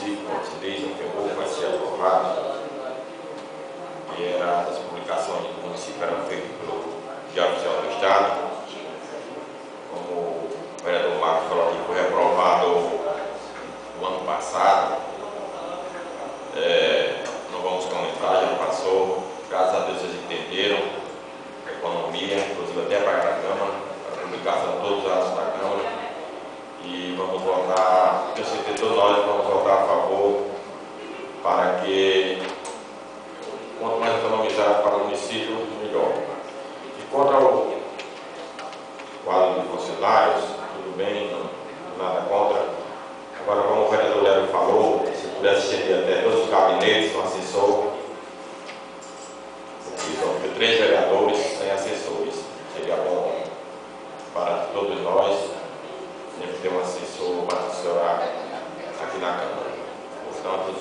município, como se diz, o que vai ser aprovado, que era as publicações do município eram feitas pelo Diário Oficial do Estado. Como o vereador Marcos falou aqui, foi aprovado no ano passado. Não vamos comentar, já passou. Graças a Deus vocês entenderam a economia, inclusive até para a Câmara, a publicação de todos os atos da Câmara. E vamos votar, eu sei que todos nós vamos votar a favor para que, quanto mais economizado para o município, melhor. E quanto ao quadro de funcionários, tudo bem, nada contra. Agora, como o vereador Léo falou, se pudesse ceder até todos os gabinetes, um assessor, porque 3 vereadores sem assessores, seria bom para todos nós, sempre ter um assessor para assessorar aqui na Câmara. Portanto,